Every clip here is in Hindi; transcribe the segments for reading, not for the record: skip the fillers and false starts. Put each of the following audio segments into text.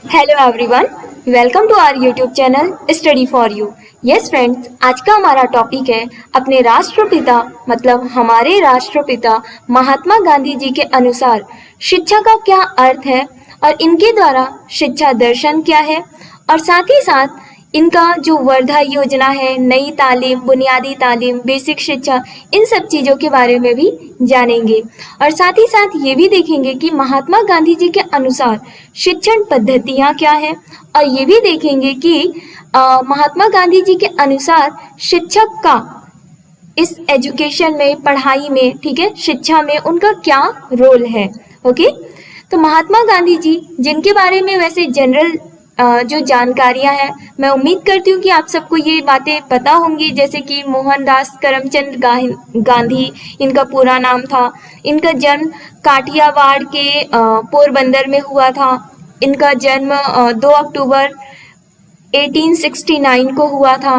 Hello everyone, welcome to our YouTube channel study for you. Yes friends, आज का हमारा टॉपिक है अपने राष्ट्रपिता मतलब हमारे राष्ट्रपिता महात्मा गांधी जी के अनुसार शिक्षा का क्या अर्थ है और इनके द्वारा शिक्षा दर्शन क्या है, और साथ ही साथ इनका जो वर्धा योजना है, नई तालीम, बुनियादी तालीम, बेसिक शिक्षा, इन सब चीज़ों के बारे में भी जानेंगे। और साथ ही साथ ये भी देखेंगे कि महात्मा गांधी जी के अनुसार शिक्षण पद्धतियाँ क्या है, और ये भी देखेंगे कि महात्मा गांधी जी के अनुसार शिक्षक का इस एजुकेशन में, पढ़ाई में, ठीक है, शिक्षा में उनका क्या रोल है। ओके, तो महात्मा गांधी जी जिनके बारे में वैसे जनरल जो जानकारियां हैं, मैं उम्मीद करती हूँ कि आप सबको ये बातें पता होंगी, जैसे कि मोहनदास करमचंद गांधी इनका पूरा नाम था। इनका जन्म काठियावाड़ के पोरबंदर में हुआ था। इनका जन्म 2 अक्टूबर 1869 को हुआ था,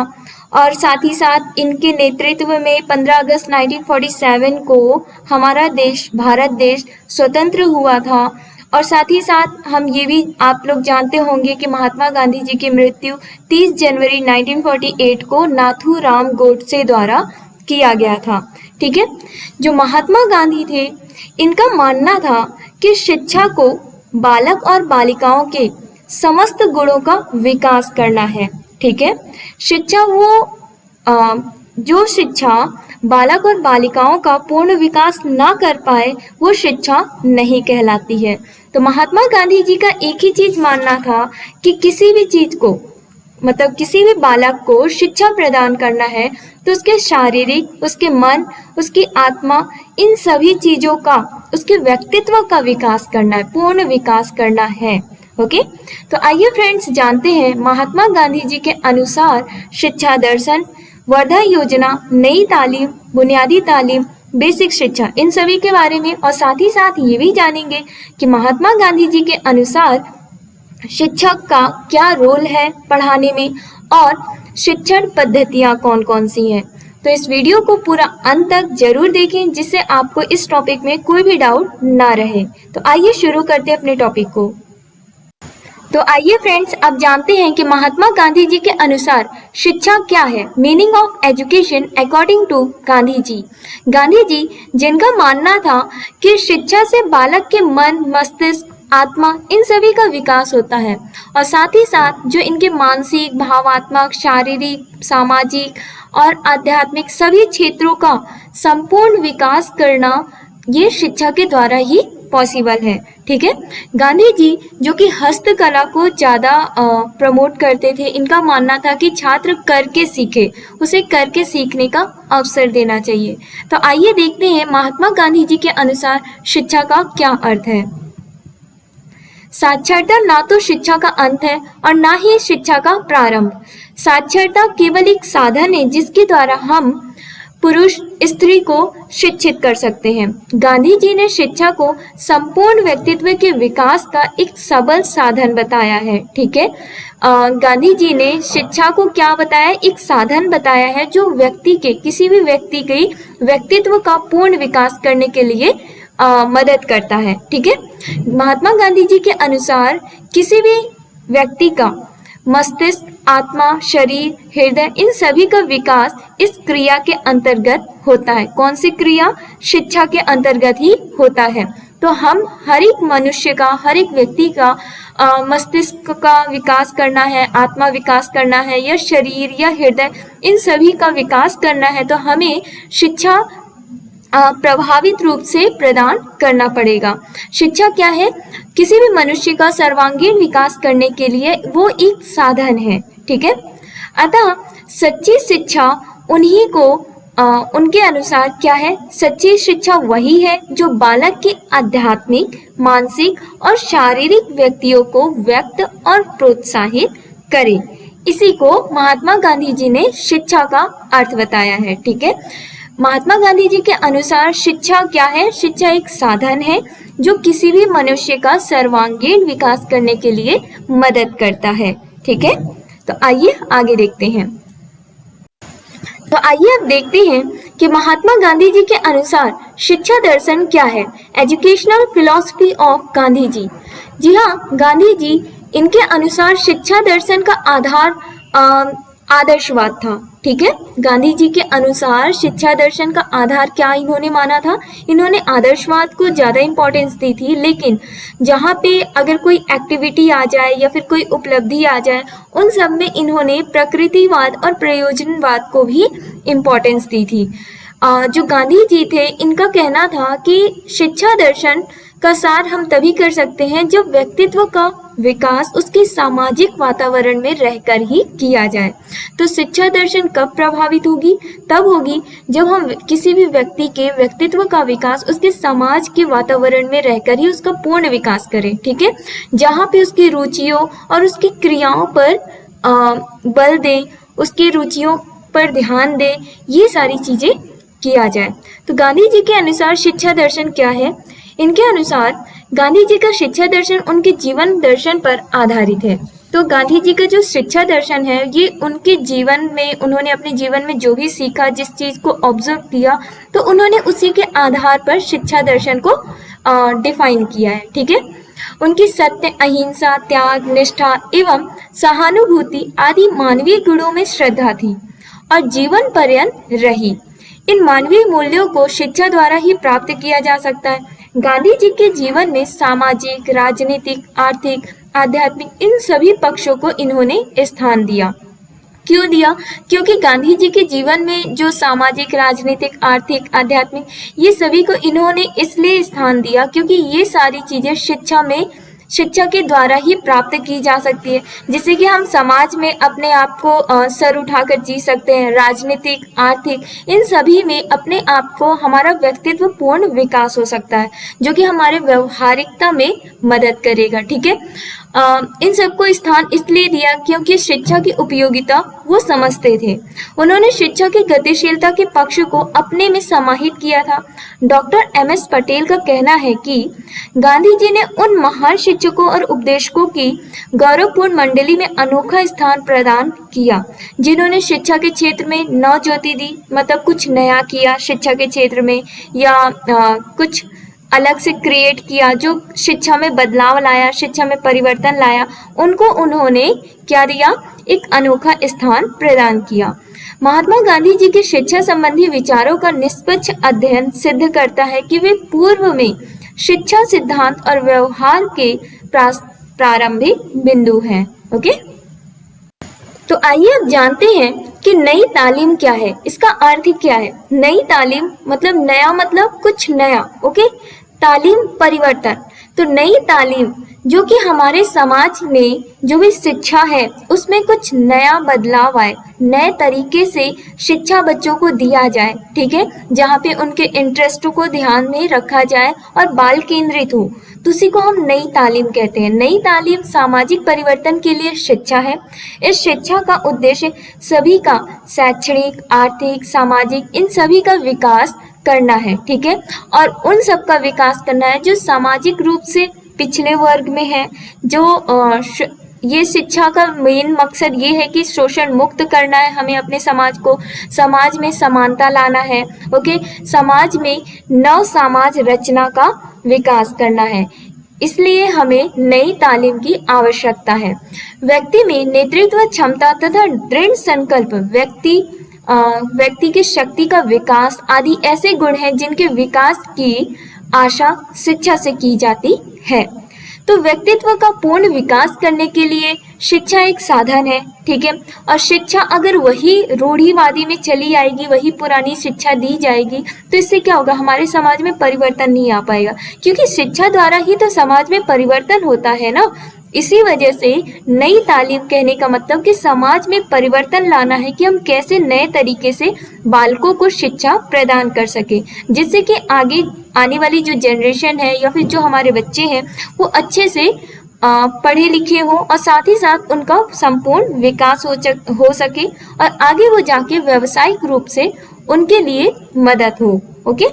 और साथ ही साथ इनके नेतृत्व में 15 अगस्त 1947 को हमारा देश, भारत देश स्वतंत्र हुआ था। और साथ ही साथ हम ये भी आप लोग जानते होंगे कि महात्मा गांधी जी की मृत्यु 30 जनवरी 1948 को नाथूराम गोडसे द्वारा किया गया था। ठीक है, जो महात्मा गांधी थे, इनका मानना था कि शिक्षा को बालक और बालिकाओं के समस्त गुणों का विकास करना है। ठीक है, शिक्षा जो शिक्षा बालक और बालिकाओं का पूर्ण विकास ना कर पाए, वो शिक्षा नहीं कहलाती है। तो महात्मा गांधी जी का एक ही चीज मानना था कि किसी भी चीज को, मतलब किसी भी बालक को शिक्षा प्रदान करना है तो उसके शारीरिक, उसके मन, उसकी आत्मा, इन सभी चीजों का, उसके व्यक्तित्व का विकास करना है, पूर्ण विकास करना है। ओके, तो आइए फ्रेंड्स जानते हैं महात्मा गांधी जी के अनुसार शिक्षा दर्शन, वर्धा योजना, नई तालीम, बुनियादी तालीम, बेसिक शिक्षा, इन सभी के बारे में। और साथ ही साथ ये भी जानेंगे कि महात्मा गांधी जी के अनुसार शिक्षक का क्या रोल है पढ़ाने में, और शिक्षण पद्धतियाँ कौन कौन सी हैं। तो इस वीडियो को पूरा अंत तक जरूर देखें, जिससे आपको इस टॉपिक में कोई भी डाउट ना रहे। तो आइए शुरू करते हैं अपने टॉपिक को। तो आइए फ्रेंड्स, अब जानते हैं कि महात्मा गांधी जी के अनुसार शिक्षा क्या है। Meaning of education according to Gandhi ji. Gandhi ji जिनका मानना था कि शिक्षा से बालक के मन, मस्तिष्क, आत्मा, इन सभी का विकास होता है, और साथ ही साथ जो इनके मानसिक, भावात्मक, शारीरिक, सामाजिक और आध्यात्मिक सभी क्षेत्रों का संपूर्ण विकास करना, ये शिक्षा के द्वारा ही पॉसिबल है। ठीक है, गांधी जी जो कि हस्तकला को ज़्यादा प्रमोट करते थे, इनका मानना था कि छात्र करके सीखे, उसे करके सीखने का अवसर देना चाहिए। तो आइए देखते हैं महात्मा गांधी जी के अनुसार शिक्षा का क्या अर्थ है। साक्षरता ना तो शिक्षा का अंत है और ना ही शिक्षा का प्रारंभ। साक्षरता केवल एक साधन है जिसके द्वारा हम पुरुष स्त्री को शिक्षित कर सकते हैं। गांधी जी ने शिक्षा को संपूर्ण व्यक्तित्व के विकास का एक सबल साधन बताया है। ठीक है, गांधी जी ने शिक्षा को क्या बताया, एक साधन बताया है जो व्यक्ति के, किसी भी व्यक्ति के व्यक्तित्व का पूर्ण विकास करने के लिए मदद करता है। ठीक है, महात्मा गांधी जी के अनुसार किसी भी व्यक्ति का मस्तिष्क, आत्मा, शरीर, हृदय, इन सभी का विकास इस क्रिया के अंतर्गत होता है। कौन सी क्रिया? शिक्षा के अंतर्गत ही होता है। तो हम हर एक मनुष्य का, हर एक व्यक्ति का मस्तिष्क का विकास करना है, आत्मा विकास करना है, या शरीर या हृदय, इन सभी का विकास करना है, तो हमें शिक्षा प्रभावित रूप से प्रदान करना पड़ेगा। शिक्षा क्या है? किसी भी मनुष्य का सर्वांगीण विकास करने के लिए वो एक साधन है। ठीक है, अतः सच्ची शिक्षा उन्हीं को उनके अनुसार क्या है? सच्ची शिक्षा वही है जो बालक के आध्यात्मिक, मानसिक और शारीरिक व्यक्तियों को व्यक्त और प्रोत्साहित करे। इसी को महात्मा गांधी जी ने शिक्षा का अर्थ बताया है। ठीक है, महात्मा गांधी जी के अनुसार शिक्षा क्या है? शिक्षा एक साधन है जो किसी भी मनुष्य का सर्वांगीण विकास करने के लिए मदद करता है। ठीक है, तो आइए आगे देखते हैं। तो आइए अब देखते हैं कि महात्मा गांधी जी के अनुसार शिक्षा दर्शन क्या है। एजुकेशनल फिलॉसफी ऑफ गांधी जी। जी हाँ, गांधी जी इनके अनुसार शिक्षा दर्शन का आधार आदर्शवाद था। ठीक है, गांधी जी के अनुसार शिक्षा दर्शन का आधार क्या इन्होंने माना था? इन्होंने आदर्शवाद को ज्यादा इंपॉर्टेंस दी थी, लेकिन जहाँ पे अगर कोई एक्टिविटी आ जाए या फिर कोई उपलब्धि आ जाए, उन सब में इन्होंने प्रकृतिवाद और प्रयोजनवाद को भी इम्पोर्टेंस दी थी। जो गांधी जी थे, इनका कहना था कि शिक्षा दर्शन का सार हम तभी कर सकते हैं जब व्यक्तित्व का विकास उसके सामाजिक वातावरण में रहकर ही किया जाए। तो शिक्षा दर्शन कब प्रभावित होगी? तब होगी जब हम किसी भी व्यक्ति के व्यक्तित्व का विकास उसके समाज के वातावरण में रहकर ही उसका पूर्ण विकास करें। ठीक है, जहाँ पे उसकी रुचियों और उसकी क्रियाओं पर बल दें, उसकी रुचियों पर ध्यान दें, ये सारी चीजें किया जाए। तो गांधी जी के अनुसार शिक्षा दर्शन क्या है? इनके अनुसार गांधी जी का शिक्षा दर्शन उनके जीवन दर्शन पर आधारित है। तो गांधी जी का जो शिक्षा दर्शन है, ये उनके जीवन में, उन्होंने अपने जीवन में जो भी सीखा, जिस चीज को ऑब्जर्व किया, तो उन्होंने उसी के आधार पर शिक्षा दर्शन को डिफाइन किया है। ठीक है, उनकी सत्य, अहिंसा, त्याग, निष्ठा एवं सहानुभूति आदि मानवीय गुणों में श्रद्धा थी और जीवन पर्यंत रही। इन मानवीय मूल्यों को शिक्षा द्वारा ही प्राप्त किया जा सकता है। गांधी जी के जीवन में सामाजिक, राजनीतिक, आर्थिक, आध्यात्मिक इन सभी पक्षों को इन्होंने स्थान दिया। क्यों दिया? क्योंकि गांधी जी के जीवन में जो सामाजिक, राजनीतिक, आर्थिक, आध्यात्मिक ये सभी को इन्होंने इसलिए स्थान दिया क्योंकि ये सारी चीजें शिक्षा के द्वारा ही प्राप्त की जा सकती है, जिससे कि हम समाज में अपने आप को सर उठाकर जी सकते हैं। राजनीतिक, आर्थिक इन सभी में अपने आप को हमारा व्यक्तित्व पूर्ण विकास हो सकता है, जो कि हमारे व्यवहारिकता में मदद करेगा। ठीक है, इन सबको स्थान इसलिए दिया क्योंकि शिक्षा की उपयोगिता वो समझते थे। उन्होंने शिक्षा की गतिशीलता के पक्ष को अपने में समाहित किया था। डॉक्टर MS पटेल का कहना है कि गांधी जी ने उन महान शिक्षकों और उपदेशकों की गौरवपूर्ण मंडली में अनोखा स्थान प्रदान किया, जिन्होंने शिक्षा के क्षेत्र में नवज्योति दी, मतलब कुछ नया किया शिक्षा के क्षेत्र में, या कुछ अलग से क्रिएट किया, जो शिक्षा में बदलाव लाया, शिक्षा में परिवर्तन लाया, उनको उन्होंने क्या दिया? एक अनोखा स्थान प्रदान किया। महात्मा गांधी जी के शिक्षा संबंधी विचारों का निष्पक्ष अध्ययन सिद्ध करता है कि वे पूर्व में शिक्षा सिद्धांत और व्यवहार के प्रारंभिक बिंदु हैं। ओके, तो आइए अब जानते हैं कि नई तालीम क्या है, इसका अर्थ क्या है। नई तालीम मतलब नया, मतलब कुछ नया। ओके, तालीम परिवर्तन। तो नई तालीम जो कि हमारे समाज में जो भी शिक्षा है उसमें कुछ नया बदलाव आए, नए तरीके से शिक्षा बच्चों को दिया जाए। ठीक है, जहाँ पे उनके इंटरेस्टों को ध्यान में रखा जाए और बाल केंद्रित हो, तो उसी को हम नई तालीम कहते हैं। नई तालीम सामाजिक परिवर्तन के लिए शिक्षा है। इस शिक्षा का उद्देश्य सभी का शैक्षणिक, आर्थिक, सामाजिक इन सभी का विकास करना है। ठीक है, और उन सब का विकास करना है जो सामाजिक रूप से पिछले वर्ग में है। जो ये शिक्षा का मेन मकसद ये है कि शोषण मुक्त करना है हमें अपने समाज को, समाज में समानता लाना है। ओके, समाज में नव समाज रचना का विकास करना है, इसलिए हमें नई तालीम की आवश्यकता है। व्यक्ति में नेतृत्व क्षमता तथा दृढ़ संकल्प, व्यक्ति की शक्ति का विकास आदि ऐसे गुण हैं जिनके विकास की आशा शिक्षा से की जाती है। तो व्यक्तित्व का पूर्ण विकास करने के लिए शिक्षा एक साधन है। ठीक है, और शिक्षा अगर वही रूढ़िवादी में चली आएगी, वही पुरानी शिक्षा दी जाएगी, तो इससे क्या होगा? हमारे समाज में परिवर्तन नहीं आ पाएगा, क्योंकि शिक्षा द्वारा ही तो समाज में परिवर्तन होता है ना। इसी वजह से नई तालीम कहने का मतलब कि समाज में परिवर्तन लाना है, कि हम कैसे नए तरीके से बालकों को शिक्षा प्रदान कर सके, जिससे कि आगे आने वाली जो जनरेशन है या फिर जो हमारे बच्चे हैं वो अच्छे से पढ़े लिखे हो और साथ ही साथ उनका संपूर्ण विकास हो सके और आगे वो जाके व्यावसायिक रूप से उनके लिए मदद हो। ओके,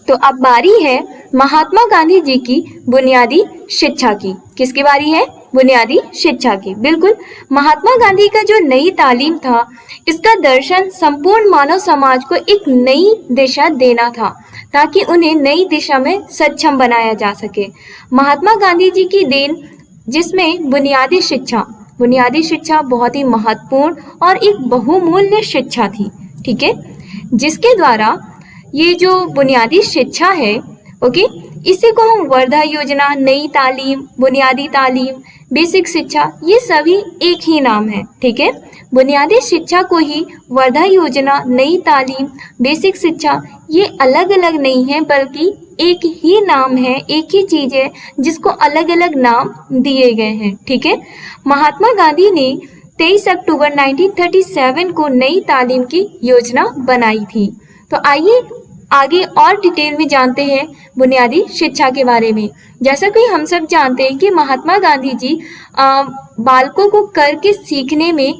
तो अब बारी है महात्मा गांधी जी की बुनियादी शिक्षा की। किसकी बारी है? बुनियादी शिक्षा की। बिल्कुल, महात्मा गांधी का जो नई तालीम था, इसका दर्शन संपूर्ण मानव समाज को एक नई दिशा देना था, ताकि उन्हें नई दिशा में सक्षम बनाया जा सके। महात्मा गांधी जी की देन, जिसमें बुनियादी शिक्षा बहुत ही महत्वपूर्ण और एक बहुमूल्य शिक्षा थी, ठीक है, जिसके द्वारा ये जो बुनियादी शिक्षा है, ओके, इसी को हम वर्धा योजना, नई तालीम, बुनियादी तालीम, बेसिक शिक्षा, ये सभी एक ही नाम है, ठीक है। बुनियादी शिक्षा को ही वर्धा योजना, नई तालीम, बेसिक शिक्षा, ये अलग अलग नहीं है, बल्कि एक ही नाम है, एक ही चीज है, जिसको अलग अलग नाम दिए गए हैं, ठीक है। महात्मा गांधी ने 23 अक्टूबर 1937 को नई तालीम की योजना बनाई थी। तो आइए आगे और डिटेल में जानते हैं बुनियादी शिक्षा के बारे में। जैसा कि हम सब जानते हैं कि महात्मा गांधी जी बालकों को करके सीखने में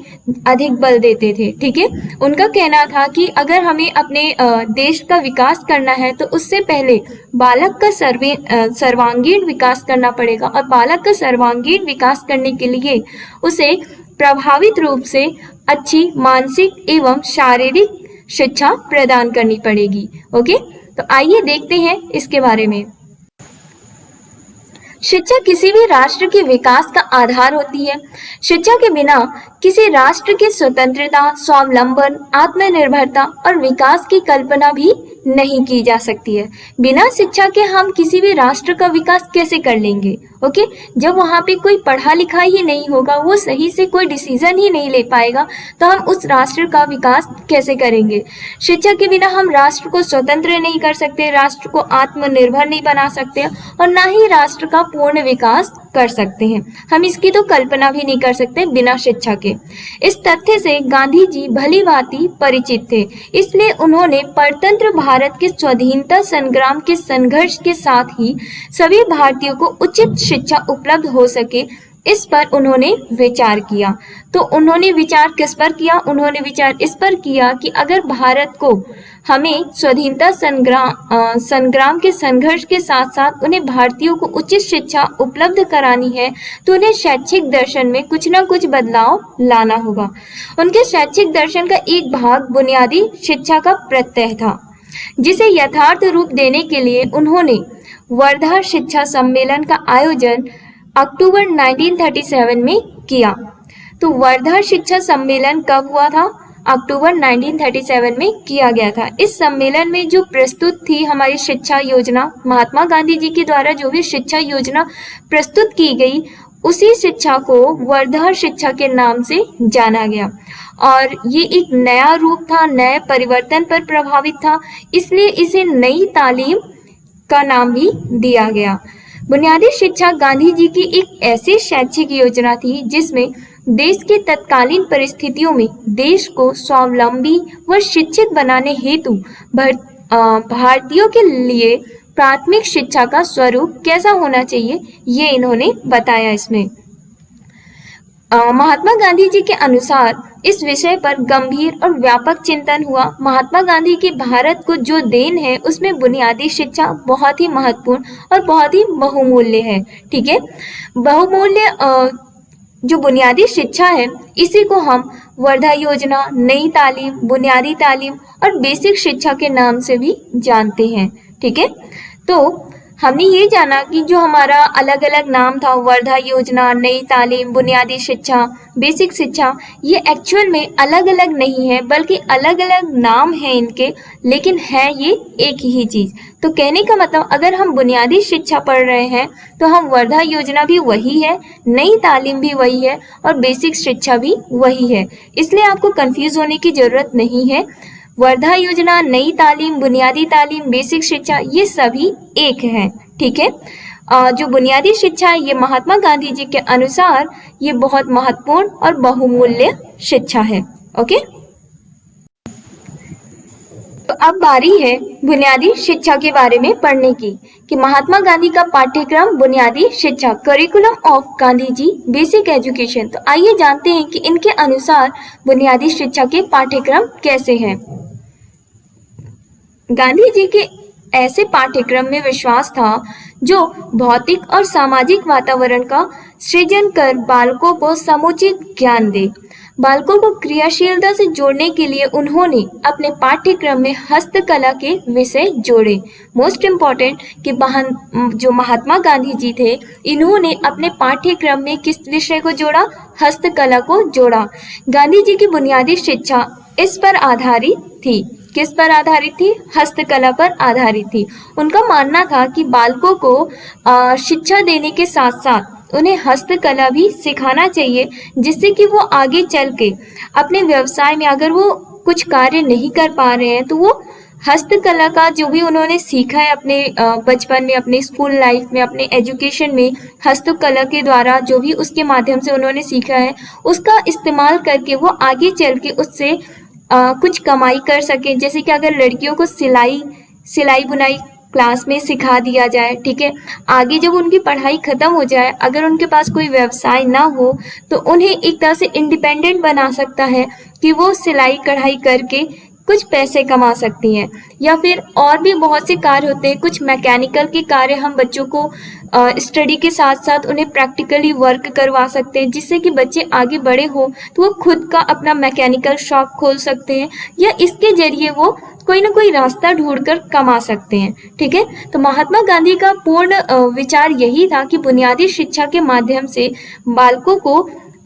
अधिक बल देते थे, ठीक है। उनका कहना था कि अगर हमें अपने देश का विकास करना है तो उससे पहले बालक का सर्वांगीण विकास करना पड़ेगा, और बालक का सर्वांगीण विकास करने के लिए उसे प्रभावित रूप से अच्छी मानसिक एवं शारीरिक शिक्षा प्रदान करनी पड़ेगी। ओके, तो आइए देखते हैं इसके बारे में। शिक्षा किसी भी राष्ट्र के विकास का आधार होती है। शिक्षा के बिना किसी राष्ट्र की स्वतंत्रता, स्वावलंबन, आत्मनिर्भरता और विकास की कल्पना भी नहीं की जा सकती है। बिना शिक्षा के हम किसी भी राष्ट्र का विकास कैसे कर लेंगे? ओके, जब वहाँ पे कोई पढ़ा लिखा ही नहीं होगा, वो सही से कोई डिसीजन ही नहीं ले पाएगा, तो हम उस राष्ट्र का विकास कैसे करेंगे? शिक्षा के बिना हम राष्ट्र को स्वतंत्र नहीं कर सकते, राष्ट्र को आत्मनिर्भर नहीं बना सकते, और ना ही राष्ट्र का पूर्ण विकास कर सकते हैं। हम इसकी तो कल्पना भी नहीं कर सकते बिना शिक्षा के। इस तथ्य से गांधी जी भली भांति परिचित थे, इसलिए उन्होंने परतंत्र भारत के स्वाधीनता संग्राम के संघर्ष के साथ ही सभी भारतीयों को उचित शिक्षा उपलब्ध हो सके, इस पर उन्होंने विचार किया। तो उन्होंने विचार किस पर किया? उन्होंने विचार इस पर किया कि अगर भारत को हमें स्वाधीनता संग्राम के संघर्ष के साथ साथ उन्हें भारतीयों को उचित शिक्षा उपलब्ध करानी है, तो उन्हें शैक्षिक दर्शन में कुछ न कुछ बदलाव लाना होगा। उनके शैक्षिक दर्शन का एक भाग बुनियादी शिक्षा का प्रत्यय था, जिसे यथार्थ रूप देने के लिए उन्होंने वर्धा शिक्षा सम्मेलन का आयोजन अक्टूबर 1937 में किया। तो वर्धा शिक्षा सम्मेलन कब हुआ था? अक्टूबर 1937 में किया गया था। इस सम्मेलन में जो प्रस्तुत थी हमारी शिक्षा योजना, महात्मा गांधी जी के द्वारा जो भी शिक्षा योजना प्रस्तुत की गई, उसी शिक्षा को वर्धा शिक्षा के नाम से जाना गया, और ये एक नया रूप था, नए परिवर्तन पर प्रभावित था, इसलिए इसे नई तालीम का नाम भी दिया गया। बुनियादी शिक्षा गांधी जी की एक ऐसी शैक्षिक योजना थी जिसमें देश की तत्कालीन परिस्थितियों में देश को स्वावलंबी व शिक्षित बनाने हेतु भारतीयों के लिए प्राथमिक शिक्षा का स्वरूप कैसा होना चाहिए, ये इन्होंने बताया। इसमें महात्मा गांधी जी के अनुसार इस विषय पर गंभीर और व्यापक चिंतन हुआ। महात्मा गांधी की भारत को जो देन है, उसमें बुनियादी शिक्षा बहुत ही महत्वपूर्ण और बहुत ही बहुमूल्य है, ठीक है। बहुमूल्य जो बुनियादी शिक्षा है, इसी को हम वर्धा योजना, नई तालीम, बुनियादी तालीम और बेसिक शिक्षा के नाम से भी जानते हैं, ठीक है। तो हमने ये जाना कि जो हमारा अलग अलग नाम था, वर्धा योजना, नई तालीम, बुनियादी शिक्षा, बेसिक शिक्षा, ये एक्चुअल में अलग अलग नहीं है, बल्कि अलग अलग नाम है इनके, लेकिन है ये एक ही चीज। तो कहने का मतलब, अगर हम बुनियादी शिक्षा पढ़ रहे हैं तो हम वर्धा योजना भी वही है, नई तालीम भी वही है और बेसिक शिक्षा भी वही है, इसलिए आपको कंफ्यूज होने की जरूरत नहीं है। वर्धा योजना, नई तालीम, बुनियादी तालीम, बेसिक शिक्षा, ये सभी एक हैं, ठीक है। जो बुनियादी शिक्षा है, ये महात्मा गांधी जी के अनुसार ये बहुत महत्वपूर्ण और बहुमूल्य शिक्षा है। ओके, तो अब बारी है बुनियादी शिक्षा के बारे में पढ़ने की, कि महात्मा गांधी का पाठ्यक्रम बुनियादी शिक्षा, curriculum of Gandhi ji basic education. तो आइए जानते हैं कि इनके अनुसार बुनियादी शिक्षा के पाठ्यक्रम कैसे हैं। गांधी जी के ऐसे पाठ्यक्रम में विश्वास था जो भौतिक और सामाजिक वातावरण का सृजन कर बालकों को समुचित ज्ञान दे। बालकों को क्रियाशीलता से जोड़ने के लिए उन्होंने अपने पाठ्यक्रम में हस्तकला के विषय जोड़े। मोस्ट इम्पॉर्टेंट कि जो महात्मा गांधी जी थे, इन्होंने अपने पाठ्यक्रम में किस विषय को जोड़ा? हस्तकला को जोड़ा। गांधी जी की बुनियादी शिक्षा इस पर आधारित थी। किस पर आधारित थी? हस्तकला पर आधारित थी। उनका मानना था कि बालकों को शिक्षा देने के साथ साथ उन्हें हस्तकला भी सिखाना चाहिए, जिससे कि वो आगे चल के अपने व्यवसाय में अगर वो कुछ कार्य नहीं कर पा रहे हैं तो वो हस्तकला का जो भी उन्होंने सीखा है अपने बचपन में, अपने स्कूल लाइफ में, अपने एजुकेशन में, हस्तकला के द्वारा जो भी उसके माध्यम से उन्होंने सीखा है उसका इस्तेमाल करके वो आगे चल के उससे कुछ कमाई कर सके। जैसे कि अगर लड़कियों को सिलाई बुनाई क्लास में सिखा दिया जाए, ठीक है, आगे जब उनकी पढ़ाई खत्म हो जाए, अगर उनके पास कोई व्यवसाय ना हो तो उन्हें एक तरह से इंडिपेंडेंट बना सकता है कि वो सिलाई कढ़ाई करके कुछ पैसे कमा सकती हैं। या फिर और भी बहुत से कार्य होते हैं, कुछ मैकेनिकल के कार्य हम बच्चों को स्टडी के साथ साथ उन्हें प्रैक्टिकली वर्क करवा सकते हैं, जिससे कि बच्चे आगे बड़े हो तो वो खुद का अपना मैकेनिकल शॉप खोल सकते हैं या इसके जरिए वो कोई ना कोई रास्ता ढूंढकर कमा सकते हैं। ठीक है, तो महात्मा गांधी का पूर्ण विचार यही था कि बुनियादी शिक्षा के माध्यम से बालकों को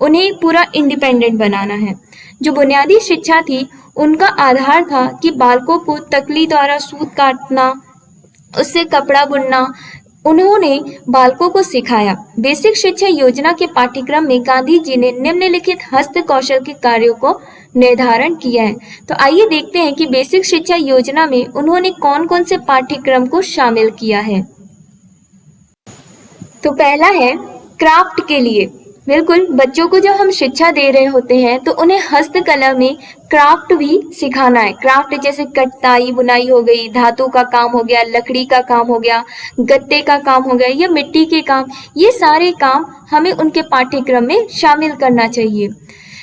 उन्हें पूरा इंडिपेंडेंट बनाना है। जो बुनियादी शिक्षा थी उनका आधार था कि बालकों को तकली द्वारा सूत काटना, उससे कपड़ा बुनना उन्होंने बालकों को सिखाया। बेसिक शिक्षा योजना के पाठ्यक्रम में गांधी जी ने निम्नलिखित हस्त कौशल के कार्यों को निर्धारण किया है। तो आइए देखते हैं कि बेसिक शिक्षा योजना में उन्होंने कौन कौन से पाठ्यक्रम को शामिल किया है। तो पहला है क्राफ्ट के लिए। बिल्कुल, बच्चों को जब हम शिक्षा दे रहे होते हैं तो उन्हें हस्तकला में क्राफ्ट भी सिखाना है। क्राफ्ट जैसे कटाई बुनाई हो गई, धातु का काम हो गया, लकड़ी का काम हो गया, गत्ते का काम हो गया या मिट्टी के काम, ये सारे काम हमें उनके पाठ्यक्रम में शामिल करना चाहिए।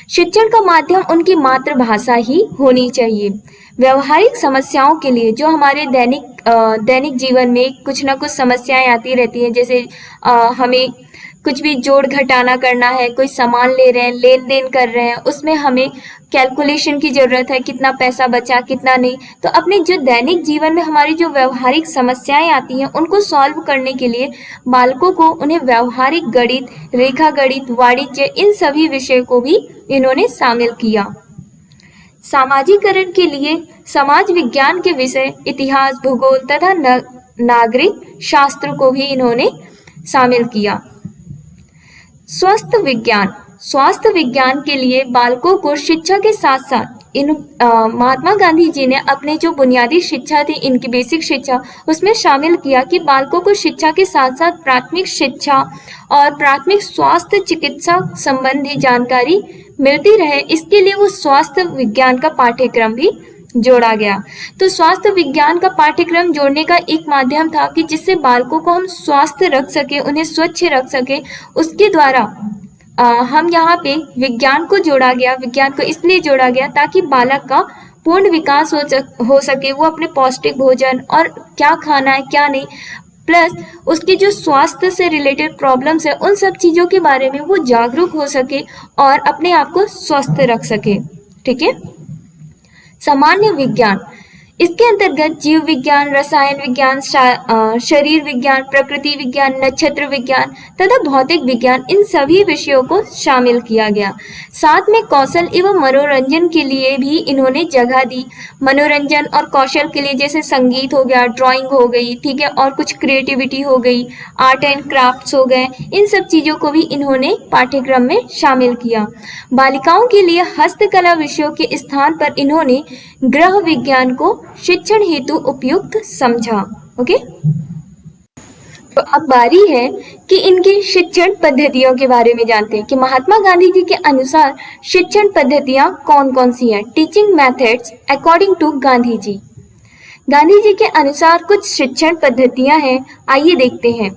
शिक्षण का माध्यम उनकी मातृभाषा ही होनी चाहिए। व्यवहारिक समस्याओं के लिए जो हमारे दैनिक जीवन में कुछ ना कुछ समस्याएं आती रहती हैं, जैसे हमें कुछ भी जोड़ घटाना करना है, कोई सामान ले रहे हैं, लेन देन कर रहे हैं, उसमें हमें कैलकुलेशन की जरूरत है, कितना पैसा बचा कितना नहीं। तो अपने जो दैनिक जीवन में हमारी जो व्यवहारिक समस्याएं आती हैं उनको सॉल्व करने के लिए बालकों को उन्हें व्यवहारिक गणित, रेखा गणित, वाणिज्य, इन सभी विषय को भी इन्होंने शामिल किया। सामाजिकरण के लिए समाज विज्ञान के विषय, इतिहास, भूगोल तथा नागरिक शास्त्र को भी इन्होंने शामिल किया। स्वास्थ्य विज्ञान के लिए बालकों को शिक्षा के साथ साथ महात्मा गांधी जी ने अपने जो बुनियादी शिक्षा थी, इनकी बेसिक शिक्षा, उसमें शामिल किया कि बालकों को शिक्षा के साथ साथ प्राथमिक शिक्षा और प्राथमिक स्वास्थ्य चिकित्सा संबंधी जानकारी मिलती रहे। इसके लिए वो स्वास्थ्य विज्ञान का पाठ्यक्रम भी जोड़ा गया। तो स्वास्थ्य विज्ञान का पाठ्यक्रम जोड़ने का एक माध्यम था कि जिससे बालकों को हम स्वस्थ रख सके, उन्हें स्वच्छ रख सके। उसके द्वारा हम यहाँ पे विज्ञान को जोड़ा गया। विज्ञान को इसलिए जोड़ा गया ताकि बालक का पूर्ण विकास हो सके, वो अपने पौष्टिक भोजन और क्या खाना है क्या नहीं, प्लस उसके जो स्वास्थ्य से रिलेटेड प्रॉब्लम्स है उन सब चीज़ों के बारे में वो जागरूक हो सके और अपने आप को स्वस्थ रख सके। ठीक है। सामान्य विज्ञान, इसके अंतर्गत जीव विज्ञान, रसायन विज्ञान, शरीर विज्ञान, प्रकृति विज्ञान, नक्षत्र विज्ञान तथा भौतिक विज्ञान, इन सभी विषयों को शामिल किया गया। साथ में कौशल एवं मनोरंजन के लिए भी इन्होंने जगह दी। मनोरंजन और कौशल के लिए जैसे संगीत हो गया, ड्राइंग हो गई, ठीक है, और कुछ क्रिएटिविटी हो गई, आर्ट एंड क्राफ्ट्स हो गए, इन सब चीज़ों को भी इन्होंने पाठ्यक्रम में शामिल किया। बालिकाओं के लिए हस्तकला विषयों के स्थान पर इन्होंने गृह विज्ञान को शिक्षण हेतु उपयुक्त समझा। ओके, तो अब बारी है कि इनकी शिक्षण पद्धतियों के बारे में जानते हैं कि महात्मा गांधी जी के अनुसार शिक्षण पद्धतियां कौन कौन सी हैं। Teaching methods according to Gandhi ji. Gandhi ji के अनुसार कुछ शिक्षण पद्धतियां हैं, आइए देखते हैं।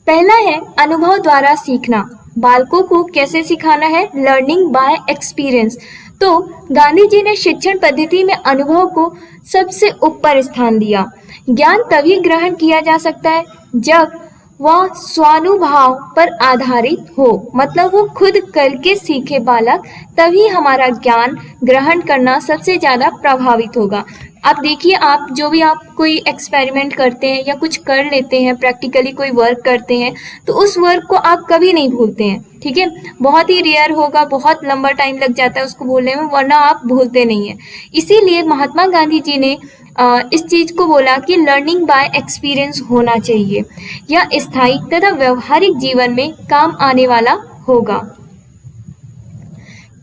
पहला है अनुभव द्वारा सीखना। बालकों को कैसे सिखाना है? Learning by experience. तो गांधी जी ने शिक्षण पद्धति में अनुभव को सबसे ऊपर स्थान दिया। ज्ञान तभी ग्रहण किया जा सकता है जब वह स्वानुभाव पर आधारित हो, मतलब वो खुद करके सीखे बालक, तभी हमारा ज्ञान ग्रहण करना सबसे ज्यादा प्रभावित होगा। आप देखिए, आप जो भी आप कोई एक्सपेरिमेंट करते हैं या कुछ कर लेते हैं, प्रैक्टिकली कोई वर्क करते हैं, तो उस वर्क को आप कभी नहीं भूलते हैं, ठीक है। बहुत ही रेयर होगा, बहुत लंबा टाइम लग जाता है उसको भूलने में, वरना आप भूलते नहीं है। इसीलिए महात्मा गांधी जी ने इस चीज को बोला कि लर्निंग बाय एक्सपीरियंस होना चाहिए। यह स्थायी तथा व्यवहारिक जीवन में काम आने वाला होगा।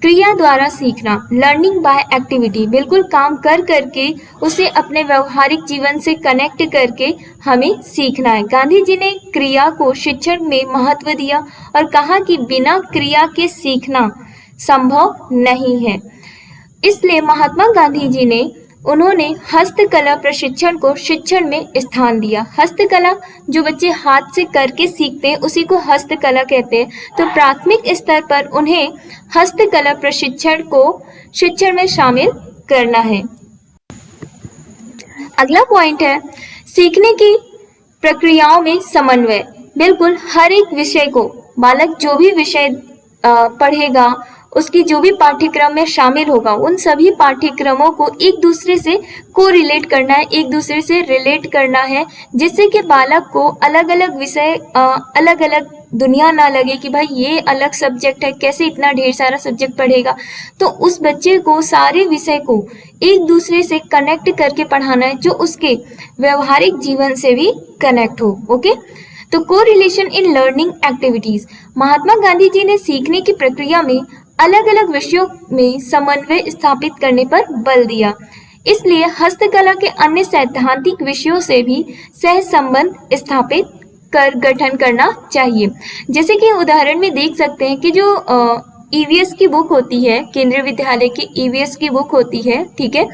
क्रिया द्वारा सीखना, लर्निंग बाय एक्टिविटी, बिल्कुल काम कर करके उसे अपने व्यवहारिक जीवन से कनेक्ट करके हमें सीखना है। गांधी जी ने क्रिया को शिक्षण में महत्व दिया और कहा कि बिना क्रिया के सीखना संभव नहीं है। इसलिए महात्मा गांधी जी ने उन्होंने हस्तकला प्रशिक्षण को शिक्षण में स्थान दिया। हस्तकला जो बच्चे हाथ से करके सीखते हैं उसी को हस्तकला कहते हैं। तो प्राथमिक स्तर पर उन्हें हस्तकला प्रशिक्षण को शिक्षण में शामिल करना है। अगला पॉइंट है सीखने की प्रक्रियाओं में समन्वय। बिल्कुल हर एक विषय को बालक जो भी विषय पढ़ेगा, उसकी जो भी पाठ्यक्रम में शामिल होगा, उन सभी पाठ्यक्रमों को एक दूसरे से कोरिलेट करना है, एक दूसरे से रिलेट करना है, जिससे कि बालक को अलग अलग विषय, अलग अलग दुनिया ना लगे कि भाई ये अलग सब्जेक्ट है, कैसे इतना ढेर सारा सब्जेक्ट पढ़ेगा। तो उस बच्चे को सारे विषय को एक दूसरे से कनेक्ट करके पढ़ाना है, जो उसके व्यवहारिक जीवन से भी कनेक्ट हो। ओके, तो correlation in learning activities. Mahatma Gandhi ji ने सीखने की प्रक्रिया में अलग अलग विषयों में समन्वय स्थापित करने पर बल दिया। इसलिए हस्तकला के अन्य सैद्धांतिक विषयों से भी सह संबंध स्थापित कर गठन करना चाहिए। जैसे कि उदाहरण में देख सकते हैं कि जो ईवीएस की बुक होती है, केंद्रीय विद्यालय की ईवीएस की बुक होती है, ठीक है,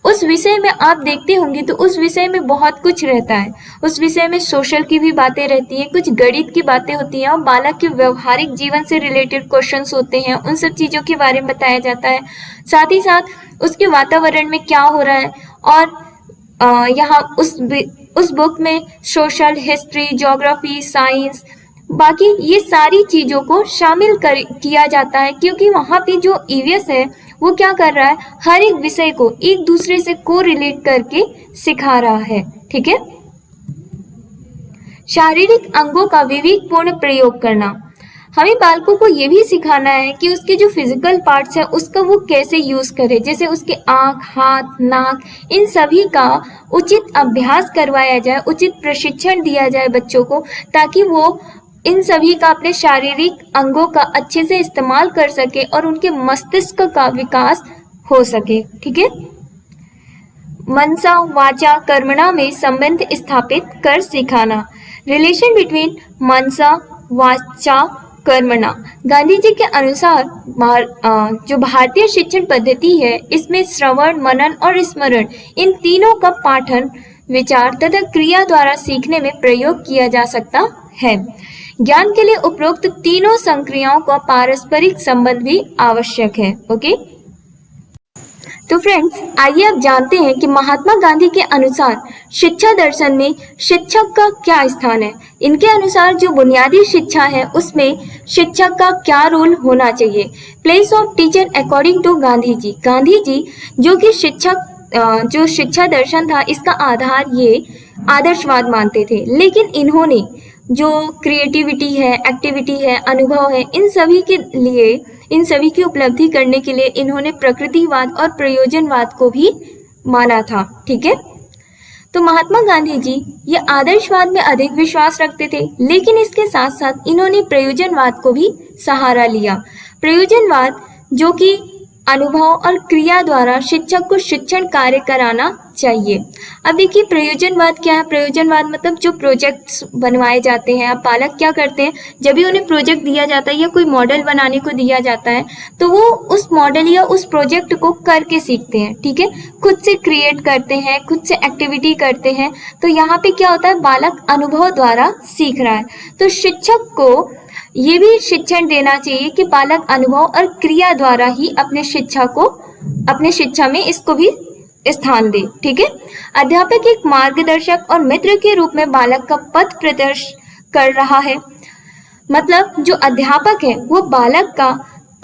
उस विषय में आप देखते होंगे तो उस विषय में बहुत कुछ रहता है। उस विषय में सोशल की भी बातें रहती हैं, कुछ गणित की बातें होती हैं और बालक के व्यवहारिक जीवन से रिलेटेड क्वेश्चंस होते हैं, उन सब चीज़ों के बारे में बताया जाता है। साथ ही साथ उसके वातावरण में क्या हो रहा है, और यहाँ उस बुक में सोशल, हिस्ट्री, ज्योग्राफी, साइंस, बाकी ये सारी चीज़ों को शामिल किया जाता है, क्योंकि वहाँ पे जो ईवीएस है वो क्या कर रहा है, हर एक विषय को एक दूसरे से कोरिलेट करके सिखा रहा है। ठीक है। शारीरिक अंगों का विवेकपूर्ण प्रयोग करना। हमें बालकों को ये भी सिखाना है कि उसके जो फिजिकल पार्ट्स है उसका वो कैसे यूज करे, जैसे उसके आँख, हाथ, नाक, इन सभी का उचित अभ्यास करवाया जाए, उचित प्रशिक्षण दिया जाए बच्चों को, ताकि वो इन सभी का अपने शारीरिक अंगों का अच्छे से इस्तेमाल कर सके और उनके मस्तिष्क का विकास हो सके। ठीक है। मनसा वाचा कर्मणा में संबंध स्थापित कर सिखाना। रिलेशन बिटवीन मनसा वाचा कर्मणा। गांधी जी के अनुसार जो भारतीय शिक्षण पद्धति है, इसमें श्रवण, मनन और स्मरण, इन तीनों का पाठन, विचार तथा क्रिया द्वारा सीखने में प्रयोग किया जा सकता है। ज्ञान के लिए उपरोक्त तीनों संक्रियाओं का पारस्परिक संबंध भी आवश्यक है। ओके, तो फ्रेंड्स, आइए अब जानते हैं कि महात्मा गांधी के अनुसार शिक्षा दर्शन में शिक्षक का क्या स्थान है। इनके अनुसार जो बुनियादी शिक्षा है उसमें शिक्षक का क्या रोल होना चाहिए। Place of teacher according to Gandhi ji. Gandhi ji जो कि जो शिक्षा दर्शन था, इसका आधार ये आदर्शवाद मानते थे, लेकिन इन्होंने जो क्रिएटिविटी है, एक्टिविटी है, अनुभव है, इन सभी की उपलब्धि करने के लिए इन्होंने प्रकृतिवाद और प्रयोजनवाद को भी माना था। ठीक है। तो महात्मा गांधी जी ये आदर्शवाद में अधिक विश्वास रखते थे, लेकिन इसके साथ साथ इन्होंने प्रयोजनवाद को भी सहारा लिया। प्रयोजनवाद जो कि अनुभव और क्रिया द्वारा शिक्षक को शिक्षण कार्य कराना चाहिए। अब देखिए, प्रयोजनवाद क्या है। प्रयोजनवाद मतलब जो प्रोजेक्ट्स बनवाए जाते हैं, अब बालक क्या करते हैं, जब भी उन्हें प्रोजेक्ट दिया जाता है या कोई मॉडल बनाने को दिया जाता है, तो वो उस मॉडल या उस प्रोजेक्ट को करके सीखते हैं। ठीक है, खुद से क्रिएट करते हैं, खुद से एक्टिविटी करते हैं। तो यहाँ पे क्या होता है, बालक अनुभव द्वारा सीख रहा है। तो शिक्षक को ये भी शिक्षण देना चाहिए कि बालक अनुभव और क्रिया द्वारा ही अपने शिक्षा में इसको भी स्थान दे। ठीक है, अध्यापक एक मार्गदर्शक और मित्र के रूप में बालक का पथ प्रदर्शन कर रहा है। मतलब जो अध्यापक है वो बालक का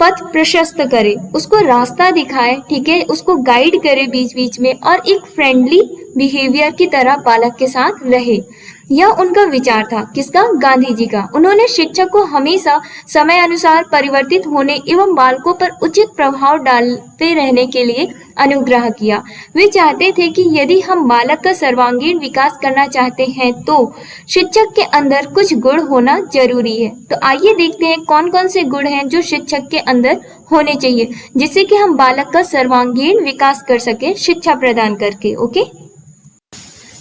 पथ प्रशस्त करे, उसको रास्ता दिखाए, ठीक है, उसको गाइड करे बीच बीच में, और एक फ्रेंडली बिहेवियर की तरह बालक के साथ रहे। यह उनका विचार था, किसका? गांधी जी का। उन्होंने शिक्षक को हमेशा समय अनुसार परिवर्तित होने एवं बालकों पर उचित प्रभाव डालते रहने के लिए अनुग्रह किया। वे चाहते थे कि यदि हम बालक का सर्वांगीण विकास करना चाहते हैं तो शिक्षक के अंदर कुछ गुण होना जरूरी है। तो आइए देखते हैं कौन कौन से गुण हैं जो शिक्षक के अंदर होने चाहिए, जिससे कि हम बालक का सर्वांगीण विकास कर सके शिक्षा प्रदान करके। ओके,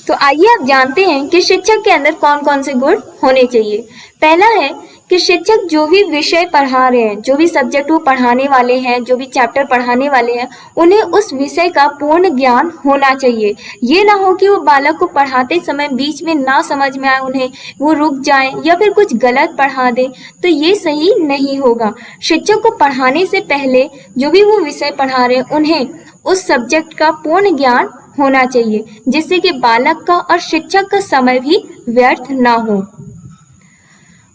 तो आइए आप जानते हैं कि शिक्षक के अंदर कौन कौन से गुण होने चाहिए। पहला है कि शिक्षक जो भी विषय पढ़ा रहे हैं, जो भी सब्जेक्ट वो पढ़ाने वाले हैं, जो भी चैप्टर पढ़ाने वाले हैं, उन्हें उस विषय का पूर्ण ज्ञान होना चाहिए। ये ना हो कि वो बालक को पढ़ाते समय बीच में ना समझ में आए, उन्हें वो रुक जाए या फिर कुछ गलत पढ़ा दे, तो ये सही नहीं होगा। शिक्षक को पढ़ाने से पहले जो भी वो विषय पढ़ा रहे हैं उन्हें उस सब्जेक्ट का पूर्ण ज्ञान होना चाहिए, जिससे कि बालक का और शिक्षक का समय भी व्यर्थ ना हो।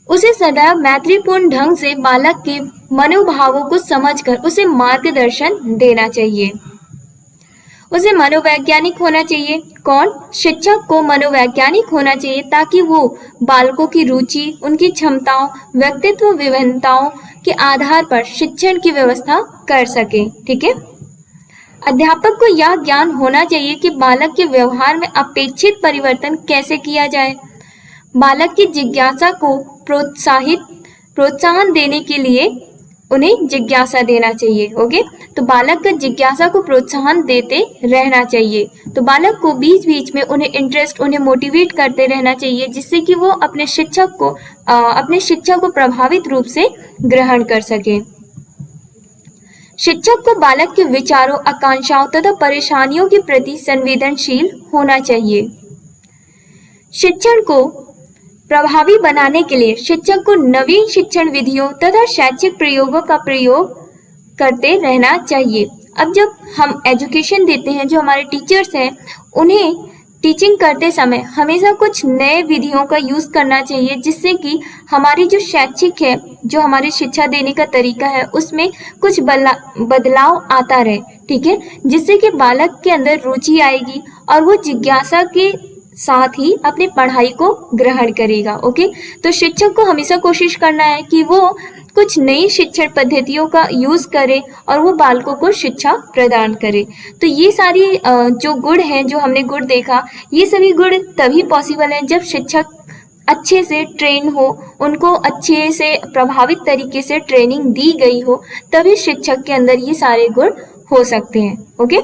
उसे सदैव मैत्रीपूर्ण ढंग से बालक के मनोभावों को समझकर उसे मार्गदर्शन देना चाहिए। उसे मनोवैज्ञानिक होना चाहिए। कौन? शिक्षक को मनोवैज्ञानिक होना चाहिए, ताकि वो बालकों की रुचि, उनकी क्षमताओं, व्यक्तित्व विभिन्नताओं के आधार पर शिक्षण की व्यवस्था कर सके। ठीक है, अध्यापक को यह ज्ञान होना चाहिए कि बालक के व्यवहार में अपेक्षित परिवर्तन कैसे किया जाए। बालक की जिज्ञासा को प्रोत्साहन देने के लिए उन्हें जिज्ञासा देना चाहिए। ओके, तो बालक का जिज्ञासा को प्रोत्साहन देते रहना चाहिए। तो बालक को बीच बीच में उन्हें इंटरेस्ट, उन्हें मोटिवेट करते रहना चाहिए, जिससे कि वो अपने शिक्षा को प्रभावित रूप से ग्रहण कर सके। शिक्षक को बालक के विचारों, आकांक्षाओं तथा परेशानियों के प्रति संवेदनशील होना चाहिए। शिक्षण को प्रभावी बनाने के लिए शिक्षक को नवीन शिक्षण विधियों तथा शैक्षिक प्रयोगों का प्रयोग करते रहना चाहिए। अब जब हम एजुकेशन देते हैं, जो हमारे टीचर्स हैं, उन्हें टीचिंग करते समय हमेशा कुछ नए विधियों का यूज करना चाहिए, जिससे कि हमारी जो शैक्षिक है, जो हमारी शिक्षा देने का तरीका है, उसमें कुछ बदलाव आता रहे। ठीक है, जिससे कि बालक के अंदर रुचि आएगी और वो जिज्ञासा के साथ ही अपनी पढ़ाई को ग्रहण करेगा। ओके, तो शिक्षक को हमेशा कोशिश करना है कि वो कुछ नई शिक्षण पद्धतियों का यूज करे और वो बालकों को शिक्षा प्रदान करे। तो ये सारी जो गुण हैं, जो हमने गुण देखा, ये सभी गुण तभी पॉसिबल है जब शिक्षक अच्छे से ट्रेन हो, उनको अच्छे से प्रभावित तरीके से ट्रेनिंग दी गई हो, तभी शिक्षक के अंदर ये सारे गुण हो सकते हैं। ओके,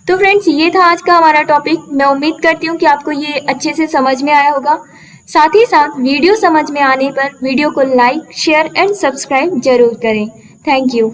तो फ्रेंड्स, ये था आज का हमारा टॉपिक। मैं उम्मीद करती हूँ कि आपको ये अच्छे से समझ में आया होगा। साथ ही साथ वीडियो समझ में आने पर वीडियो को लाइक, शेयर एंड सब्सक्राइब जरूर करें। Thank you.